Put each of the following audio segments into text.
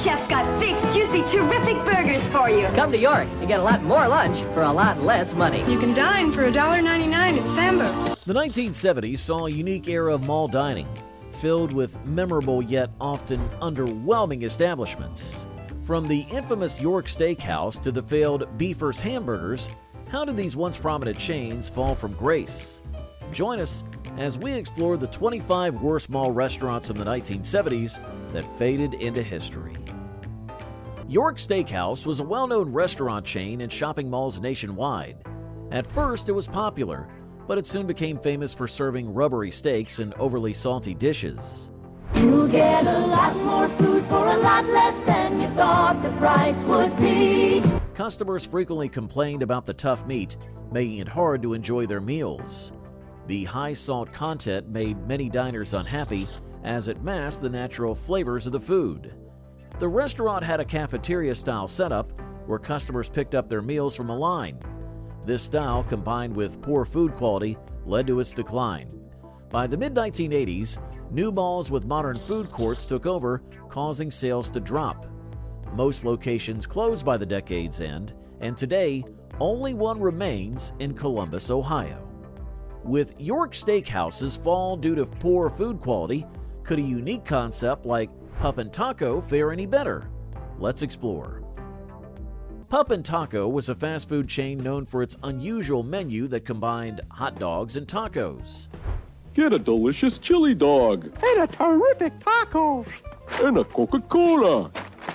chef's got thick, juicy, terrific burgers for you. Come to York and get a lot more lunch for a lot less money. You can dine for $1.99 at Sambo's. The 1970s saw a unique era of mall dining, filled with memorable yet often underwhelming establishments. From the infamous York Steakhouse to the failed Beefer's Hamburgers, how did these once prominent chains fall from grace? Join us as we explore the 25 worst mall restaurants of the 1970s that faded into history. York Steakhouse was a well-known restaurant chain in shopping malls nationwide. At first, it was popular, but it soon became famous for serving rubbery steaks and overly salty dishes. You get a lot more food for a lot less than you thought the price would be. Customers frequently complained about the tough meat, making it hard to enjoy their meals. The high salt content made many diners unhappy as it masked the natural flavors of the food. The restaurant had a cafeteria-style setup where customers picked up their meals from a line. This style, combined with poor food quality, led to its decline. By the mid-1980s, new malls with modern food courts took over, causing sales to drop. Most locations closed by the decade's end, and today, only one remains in Columbus, Ohio. With York Steakhouse's fall due to poor food quality, could a unique concept like Pup and Taco fare any better? Let's explore. Pup and Taco was a fast food chain known for its unusual menu that combined hot dogs and tacos. Get a delicious chili dog. And a terrific tacos. And a Coca-Cola.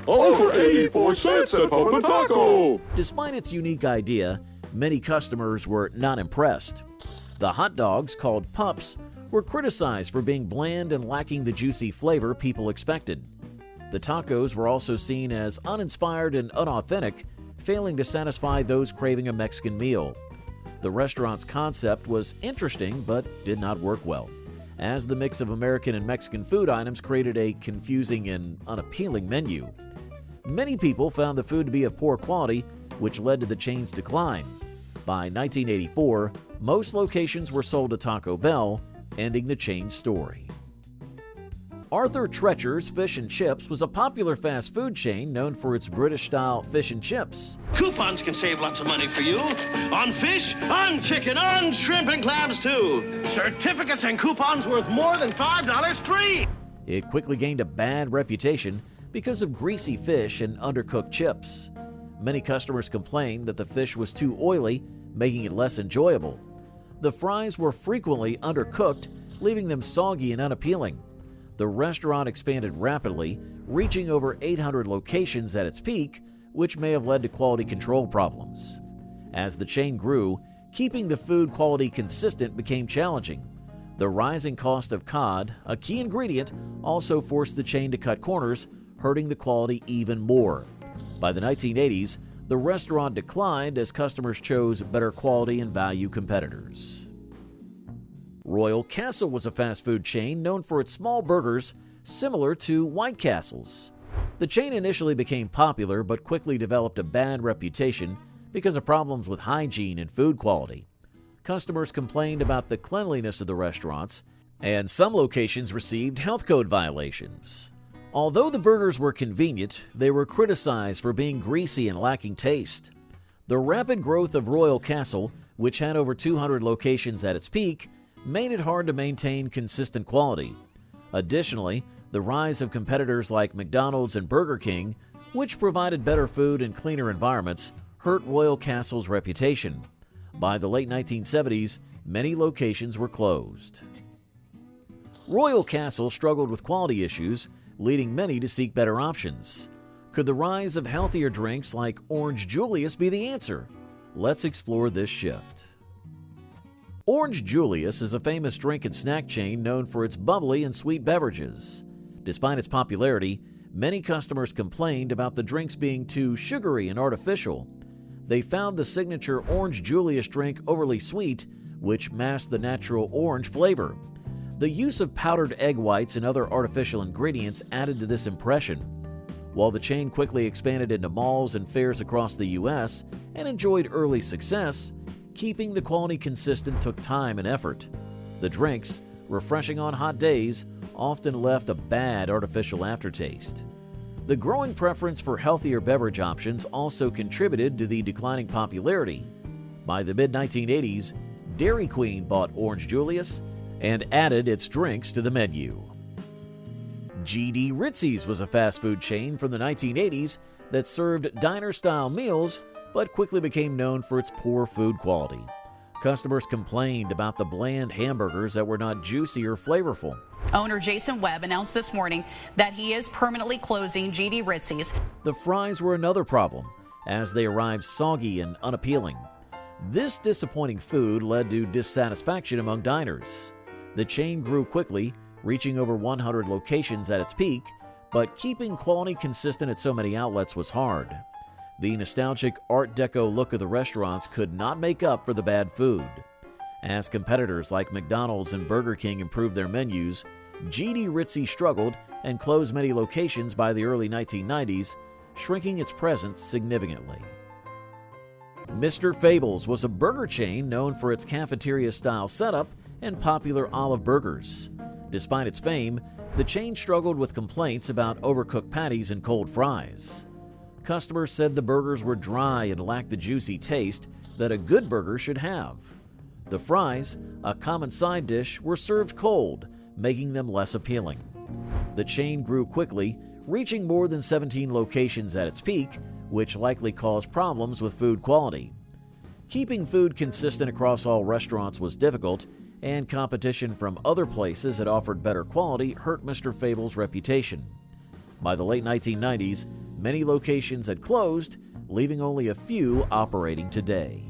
All for 84 cents at Pup and Taco. Despite its unique idea, many customers were not impressed. The hot dogs, called Pups, were criticized for being bland and lacking the juicy flavor people expected. The tacos were also seen as uninspired and unauthentic, failing to satisfy those craving a Mexican meal. The restaurant's concept was interesting but did not work well, as the mix of American and Mexican food items created a confusing and unappealing menu. Many people found the food to be of poor quality, which led to the chain's decline. By 1984, most locations were sold to Taco Bell, ending the chain's story. Arthur Treacher's Fish and Chips was a popular fast food chain known for its British-style fish and chips. Coupons can save lots of money for you. On fish, on chicken, on shrimp and clams too. Certificates and coupons worth more than $5 free. It quickly gained a bad reputation because of greasy fish and undercooked chips. Many customers complained that the fish was too oily, making it less enjoyable. The fries were frequently undercooked, leaving them soggy and unappealing. The restaurant expanded rapidly, reaching over 800 locations at its peak, which may have led to quality control problems. As the chain grew, keeping the food quality consistent became challenging. The rising cost of cod, a key ingredient, also forced the chain to cut corners, hurting the quality even more. By the 1980s, the restaurant declined as customers chose better quality and value competitors. Royal Castle was a fast food chain known for its small burgers, similar to White Castle's. The chain initially became popular but quickly developed a bad reputation because of problems with hygiene and food quality. Customers complained about the cleanliness of the restaurants, and some locations received health code violations. Although the burgers were convenient, they were criticized for being greasy and lacking taste. The rapid growth of Royal Castle, which had over 200 locations at its peak, made it hard to maintain consistent quality. Additionally, the rise of competitors like McDonald's and Burger King, which provided better food and cleaner environments, hurt Royal Castle's reputation. By the late 1970s, many locations were closed. Royal Castle struggled with quality issues, leading many to seek better options. Could the rise of healthier drinks like Orange Julius be the answer? Let's explore this shift. Orange Julius is a famous drink and snack chain known for its bubbly and sweet beverages. Despite its popularity, many customers complained about the drinks being too sugary and artificial. They found the signature Orange Julius drink overly sweet, which masked the natural orange flavor. The use of powdered egg whites and other artificial ingredients added to this impression. While the chain quickly expanded into malls and fairs across the U.S. and enjoyed early success, keeping the quality consistent took time and effort. The drinks, refreshing on hot days, often left a bad artificial aftertaste. The growing preference for healthier beverage options also contributed to the declining popularity. By the mid-1980s, Dairy Queen bought Orange Julius and added its drinks to the menu. G.D. Ritzy's was a fast food chain from the 1980s that served diner-style meals but quickly became known for its poor food quality. Customers complained about the bland hamburgers that were not juicy or flavorful. Owner Jason Webb announced this morning that he is permanently closing G.D. Ritzy's. The fries were another problem, as they arrived soggy and unappealing. This disappointing food led to dissatisfaction among diners. The chain grew quickly, reaching over 100 locations at its peak, but keeping quality consistent at so many outlets was hard. The nostalgic Art Deco look of the restaurants could not make up for the bad food. As competitors like McDonald's and Burger King improved their menus, G.D. Ritzy struggled and closed many locations by the early 1990s, shrinking its presence significantly. Mr. Fable's was a burger chain known for its cafeteria-style setup and popular olive burgers. Despite its fame, the chain struggled with complaints about overcooked patties and cold fries. Customers said the burgers were dry and lacked the juicy taste that a good burger should have. The fries, a common side dish, were served cold, making them less appealing. The chain grew quickly, reaching more than 17 locations at its peak, which likely caused problems with food quality. Keeping food consistent across all restaurants was difficult, and competition from other places that offered better quality hurt Mr. Fable's reputation. By the late 1990s, many locations had closed, leaving only a few operating today.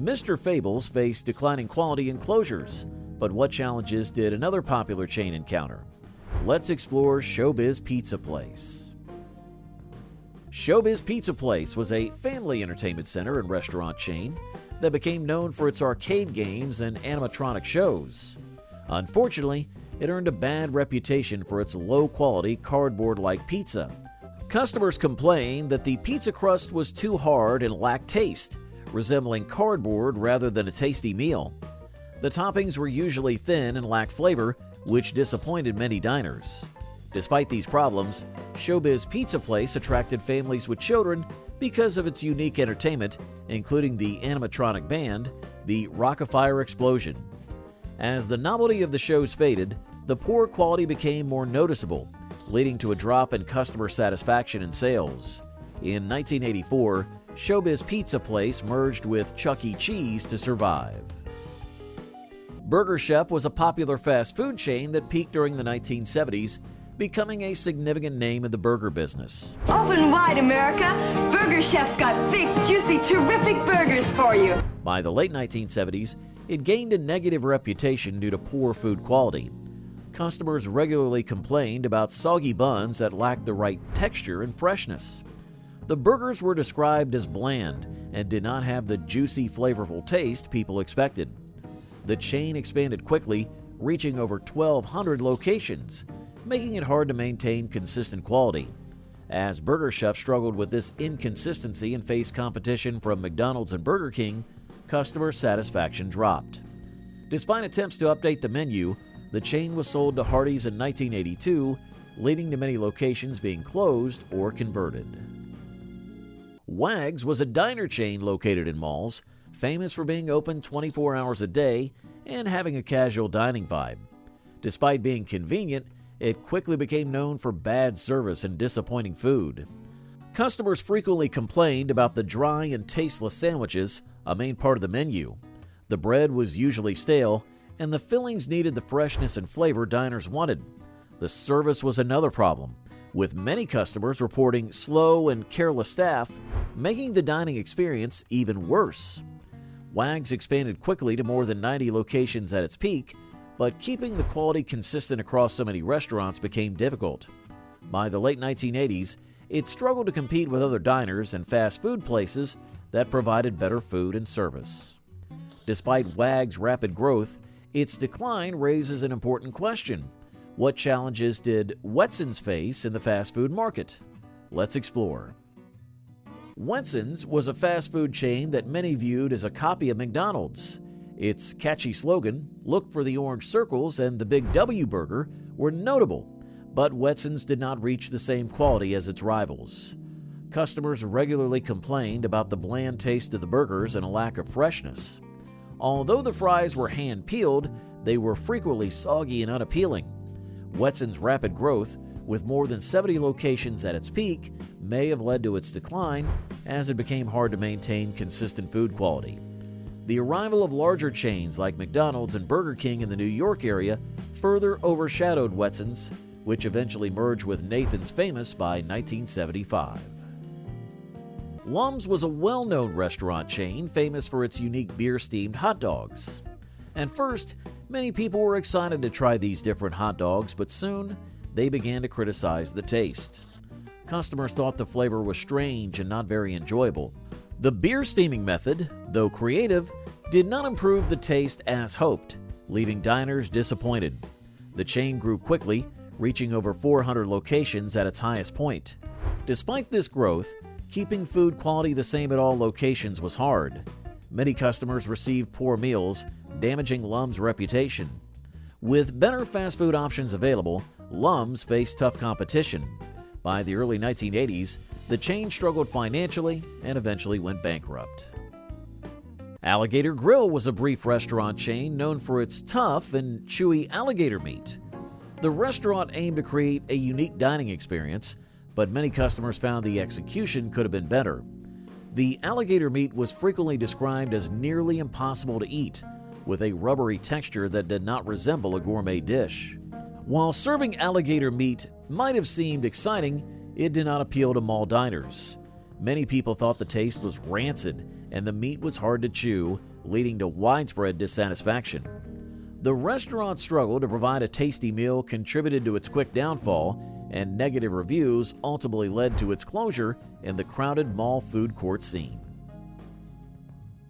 Mr. Fable's faced declining quality and closures, but what challenges did another popular chain encounter? Let's explore Showbiz Pizza Place. Showbiz Pizza Place was a family entertainment center and restaurant chain that became known for its arcade games and animatronic shows. Unfortunately, it earned a bad reputation for its low-quality, cardboard-like pizza. Customers complained that the pizza crust was too hard and lacked taste, resembling cardboard rather than a tasty meal. The toppings were usually thin and lacked flavor, which disappointed many diners. Despite these problems, Showbiz Pizza Place attracted families with children because of its unique entertainment, including the animatronic band, the Rock-afire Explosion. As the novelty of the shows faded, the poor quality became more noticeable, leading to a drop in customer satisfaction and sales. In 1984, Showbiz Pizza Place merged with Chuck E. Cheese to survive. Burger Chef was a popular fast food chain that peaked during the 1970s, becoming a significant name in the burger business. Open wide, America. Burger Chef's got thick, juicy, terrific burgers for you. By the late 1970s, it gained a negative reputation due to poor food quality. Customers regularly complained about soggy buns that lacked the right texture and freshness. The burgers were described as bland and did not have the juicy, flavorful taste people expected. The chain expanded quickly, reaching over 1,200 locations, making it hard to maintain consistent quality. As Burger Chef struggled with this inconsistency and faced competition from McDonald's and Burger King, customer satisfaction dropped. Despite attempts to update the menu, the chain was sold to Hardee's in 1982, leading to many locations being closed or converted. Wag's was a diner chain located in malls, famous for being open 24 hours a day and having a casual dining vibe. Despite being convenient, it quickly became known for bad service and disappointing food. Customers frequently complained about the dry and tasteless sandwiches, a main part of the menu. The bread was usually stale, and the fillings needed the freshness and flavor diners wanted. The service was another problem, with many customers reporting slow and careless staff, making the dining experience even worse. Wag's expanded quickly to more than 90 locations at its peak, but keeping the quality consistent across so many restaurants became difficult. By the late 1980s, it struggled to compete with other diners and fast food places that provided better food and service. Despite Wag's rapid growth, its decline raises an important question. What challenges did Wetson's face in the fast food market? Let's explore. Wetson's was a fast food chain that many viewed as a copy of McDonald's. Its catchy slogan, "Look for the orange circles," and the Big W burger were notable, but Wetson's did not reach the same quality as its rivals. Customers regularly complained about the bland taste of the burgers and a lack of freshness. Although the fries were hand-peeled, they were frequently soggy and unappealing. Wetson's rapid growth, with more than 70 locations at its peak, may have led to its decline as it became hard to maintain consistent food quality. The arrival of larger chains like McDonald's and Burger King in the New York area further overshadowed Wetson's, which eventually merged with Nathan's Famous by 1975. Lum's was a well-known restaurant chain famous for its unique beer-steamed hot dogs. At first, many people were excited to try these different hot dogs, but soon they began to criticize the taste. Customers thought the flavor was strange and not very enjoyable. The beer steaming method, though creative, did not improve the taste as hoped, leaving diners disappointed. The chain grew quickly, reaching over 400 locations at its highest point. Despite this growth, keeping food quality the same at all locations was hard. Many customers received poor meals, damaging Lum's reputation. With better fast food options available, Lum's faced tough competition. By the early 1980s, the chain struggled financially and eventually went bankrupt. Alligator Grill was a brief restaurant chain known for its tough and chewy alligator meat. The restaurant aimed to create a unique dining experience, but many customers found the execution could have been better. The alligator meat was frequently described as nearly impossible to eat, with a rubbery texture that did not resemble a gourmet dish. While serving alligator meat might have seemed exciting, it did not appeal to mall diners. Many people thought the taste was rancid and the meat was hard to chew, leading to widespread dissatisfaction. The restaurant's struggle to provide a tasty meal contributed to its quick downfall, and negative reviews ultimately led to its closure in the crowded mall food court scene.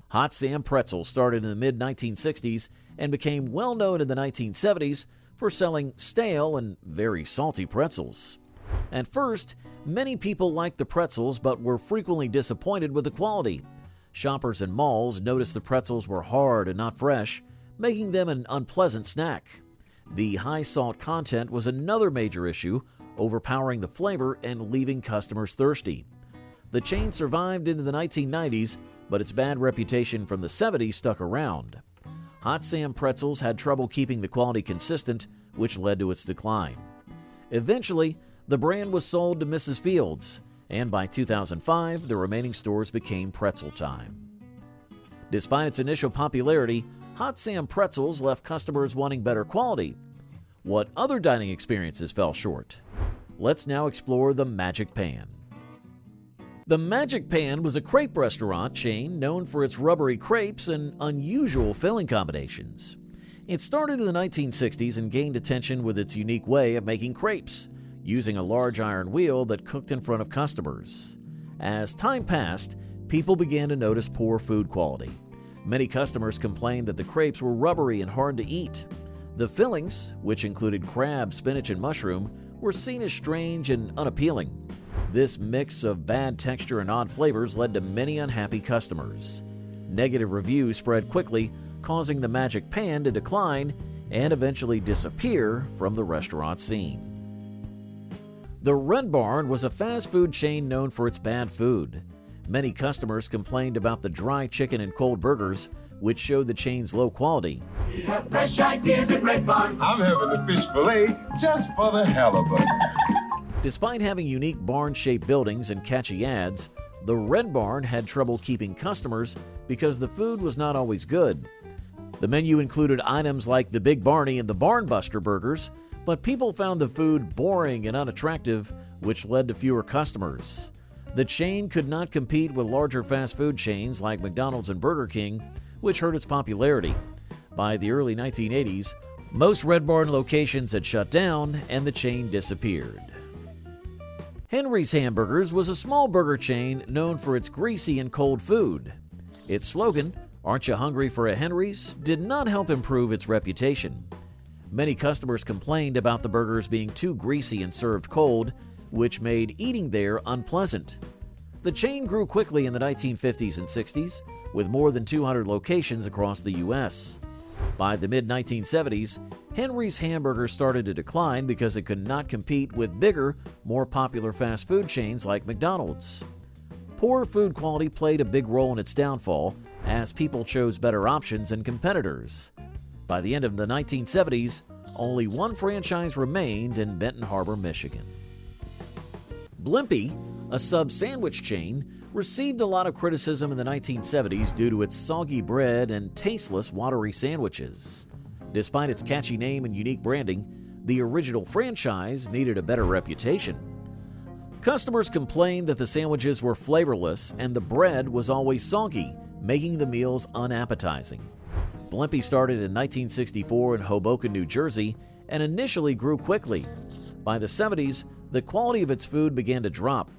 Hot Sam Pretzels started in the mid-1960s and became well known in the 1970s for selling stale and very salty pretzels. At first, many people liked the pretzels but were frequently disappointed with the quality. Shoppers in malls noticed the pretzels were hard and not fresh, making them an unpleasant snack. The high salt content was another major issue, overpowering the flavor and leaving customers thirsty. The chain survived into the 1990s, but its bad reputation from the 70s stuck around. Hot Sam Pretzels had trouble keeping the quality consistent, which led to its decline. Eventually, the brand was sold to Mrs. Fields, and by 2005, the remaining stores became Pretzel Time. Despite its initial popularity, Hot Sam Pretzels left customers wanting better quality. What other dining experiences fell short? Let's now explore the Magic Pan. The Magic Pan was a crepe restaurant chain known for its rubbery crepes and unusual filling combinations. It started in the 1960s and gained attention with its unique way of making crepes, using a large iron wheel that cooked in front of customers. As time passed, people began to notice poor food quality. Many customers complained that the crepes were rubbery and hard to eat. The fillings, which included crab, spinach, and mushroom, were seen as strange and unappealing. This mix of bad texture and odd flavors led to many unhappy customers. Negative reviews spread quickly, causing the Magic Pan to decline and eventually disappear from the restaurant scene. The Red Barn was a fast food chain known for its bad food. Many customers complained about the dry chicken and cold burgers, which showed the chain's low quality. We have fresh ideas at Red Barn. I'm having the fish fillet just for the hell of it. Despite having unique barn-shaped buildings and catchy ads, the Red Barn had trouble keeping customers because the food was not always good. The menu included items like the Big Barney and the Barn Buster burgers, but people found the food boring and unattractive, which led to fewer customers. The chain could not compete with larger fast food chains like McDonald's and Burger King, which hurt its popularity. By the early 1980s, most Red Barn locations had shut down and the chain disappeared. Henry's Hamburgers was a small burger chain known for its greasy and cold food. Its slogan, "Aren't you hungry for a Henry's?" did not help improve its reputation. Many customers complained about the burgers being too greasy and served cold, which made eating there unpleasant. The chain grew quickly in the 1950s and 60s, with more than 200 locations across the U.S. By the mid-1970s, Henry's Hamburger started to decline because it could not compete with bigger, more popular fast food chains like McDonald's. Poor food quality played a big role in its downfall as people chose better options and competitors. By the end of the 1970s, only one franchise remained in Benton Harbor, Michigan. Blimpie, a sub sandwich chain, received a lot of criticism in the 1970s due to its soggy bread and tasteless, watery sandwiches. Despite its catchy name and unique branding, the original franchise needed a better reputation. Customers complained that the sandwiches were flavorless and the bread was always soggy, making the meals unappetizing. Blimpie started in 1964 in Hoboken, New Jersey, and initially grew quickly. By the 70s, the quality of its food began to drop.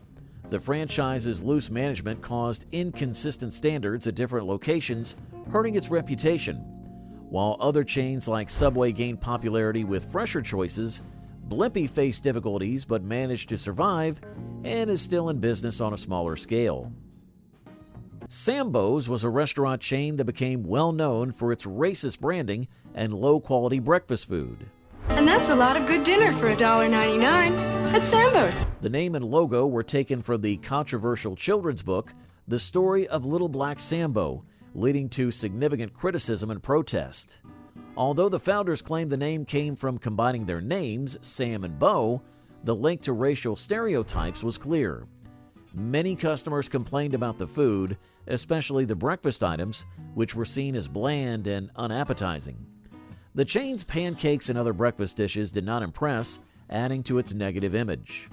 The franchise's loose management caused inconsistent standards at different locations, hurting its reputation. While other chains like Subway gained popularity with fresher choices, Blimpie faced difficulties but managed to survive and is still in business on a smaller scale. Sambo's was a restaurant chain that became well known for its racist branding and low-quality breakfast food. And that's a lot of good dinner for $1.99 at Sambo's. The name and logo were taken from the controversial children's book, The Story of Little Black Sambo, leading to significant criticism and protest. Although the founders claimed the name came from combining their names, Sam and Bo, the link to racial stereotypes was clear. Many customers complained about the food, especially the breakfast items, which were seen as bland and unappetizing. The chain's pancakes and other breakfast dishes did not impress, adding to its negative image.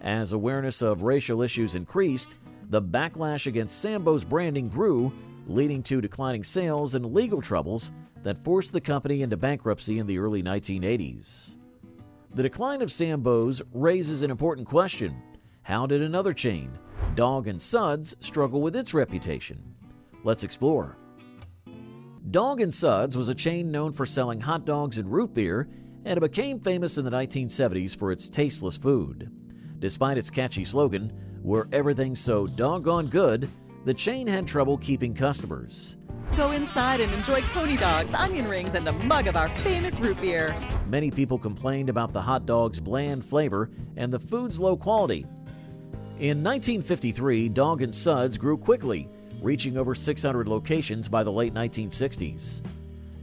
As awareness of racial issues increased, the backlash against Sambo's branding grew, leading to declining sales and legal troubles that forced the company into bankruptcy in the early 1980s. The decline of Sambo's raises an important question. How did another chain, Dog and Suds, struggle with its reputation? Let's explore. Dog and Suds was a chain known for selling hot dogs and root beer, and it became famous in the 1970s for its tasteless food. Despite its catchy slogan, "Where everything's so doggone good," the chain had trouble keeping customers. Go inside and enjoy coney dogs, onion rings, and a mug of our famous root beer. Many people complained about the hot dog's bland flavor and the food's low quality. In 1953, Dog and Suds grew quickly, reaching over 600 locations by the late 1960s.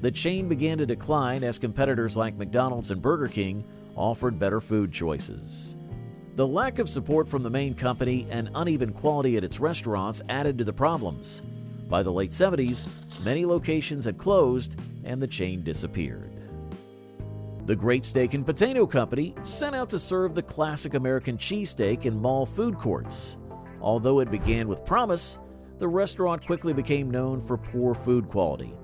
The chain began to decline as competitors like McDonald's and Burger King offered better food choices. The lack of support from the main company and uneven quality at its restaurants added to the problems. By the late 70s, many locations had closed and the chain disappeared. The Great Steak and Potato Company set out to serve the classic American cheesesteak in mall food courts. Although it began with promise, the restaurant quickly became known for poor food quality.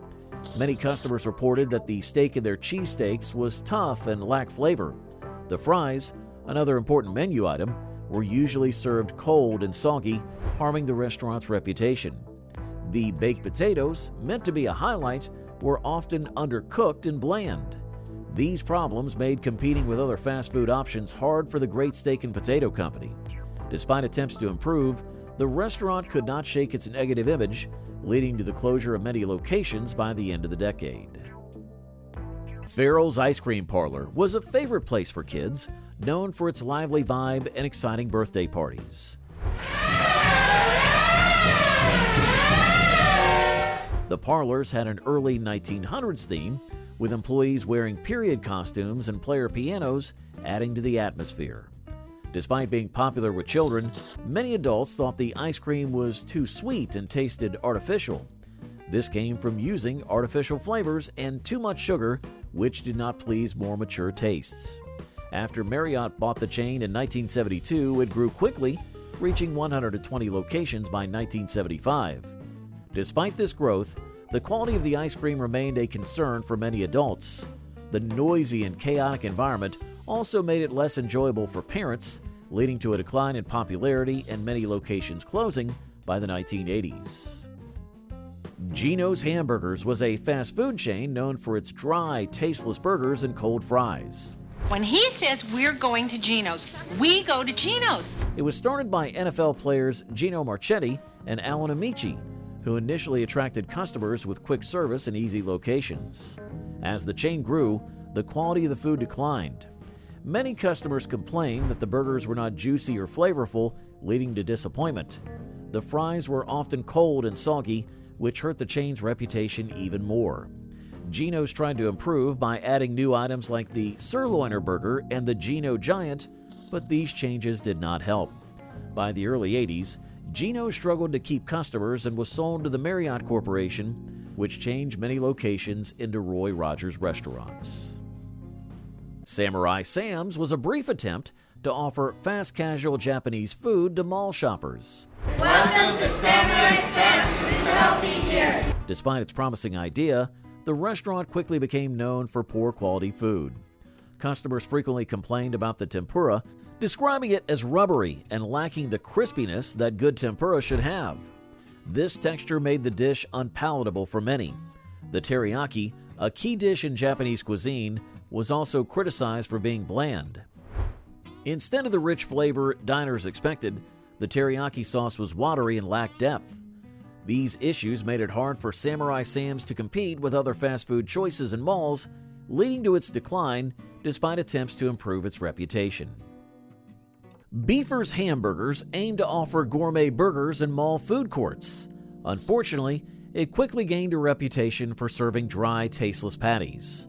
Many customers reported that the steak in their cheesesteaks was tough and lacked flavor. The fries, another important menu item, were usually served cold and soggy, harming the restaurant's reputation. The baked potatoes, meant to be a highlight, were often undercooked and bland. These problems made competing with other fast food options hard for the Great Steak and Potato Company. Despite attempts to improve, the restaurant could not shake its negative image, leading to the closure of many locations by the end of the decade. Farrell's Ice Cream Parlor was a favorite place for kids, known for its lively vibe and exciting birthday parties. The parlors had an early 1900s theme, with employees wearing period costumes and player pianos, adding to the atmosphere. Despite being popular with children, many adults thought the ice cream was too sweet and tasted artificial. This came from using artificial flavors and too much sugar, which did not please more mature tastes. After Marriott bought the chain in 1972, it grew quickly, reaching 120 locations by 1975. Despite this growth, the quality of the ice cream remained a concern for many adults. The noisy and chaotic environment also made it less enjoyable for parents, leading to a decline in popularity and many locations closing by the 1980s. Geno's Hamburgers was a fast food chain known for its dry, tasteless burgers and cold fries. When he says we're going to Geno's, we go to Geno's. It was started by NFL players Gino Marchetti and Alan Amici, who initially attracted customers with quick service and easy locations. As the chain grew, the quality of the food declined. Many customers complained that the burgers were not juicy or flavorful, leading to disappointment. The fries were often cold and soggy, which hurt the chain's reputation even more. Geno's tried to improve by adding new items like the Sirloiner Burger and the Geno Giant, but these changes did not help. By the early 80s, Geno struggled to keep customers and was sold to the Marriott Corporation, which changed many locations into Roy Rogers restaurants. Samurai Sam's was a brief attempt to offer fast-casual Japanese food to mall shoppers. Welcome to Samurai Sam's. Please help me here. Despite its promising idea, the restaurant quickly became known for poor-quality food. Customers frequently complained about the tempura, describing it as rubbery and lacking the crispiness that good tempura should have. This texture made the dish unpalatable for many. The teriyaki, a key dish in Japanese cuisine, was also criticized for being bland. Instead of the rich flavor diners expected, the teriyaki sauce was watery and lacked depth. These issues made it hard for Samurai Sam's to compete with other fast food choices in malls, leading to its decline despite attempts to improve its reputation. Beefer's Hamburgers aimed to offer gourmet burgers in mall food courts. Unfortunately, it quickly gained a reputation for serving dry, tasteless patties.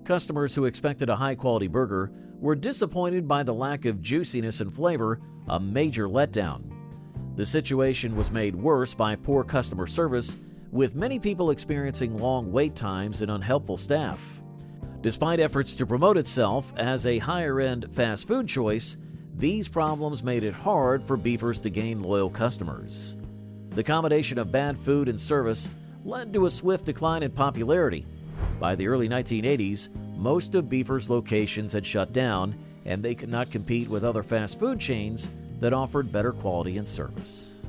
Customers who expected a high-quality burger were disappointed by the lack of juiciness and flavor, a major letdown. The situation was made worse by poor customer service, with many people experiencing long wait times and unhelpful staff. Despite efforts to promote itself as a higher-end fast food choice, these problems made it hard for Beefer's to gain loyal customers. The combination of bad food and service led to a swift decline in popularity. By the early 1980s, most of Beefer's locations had shut down, and they could not compete with other fast food chains that offered better quality and service.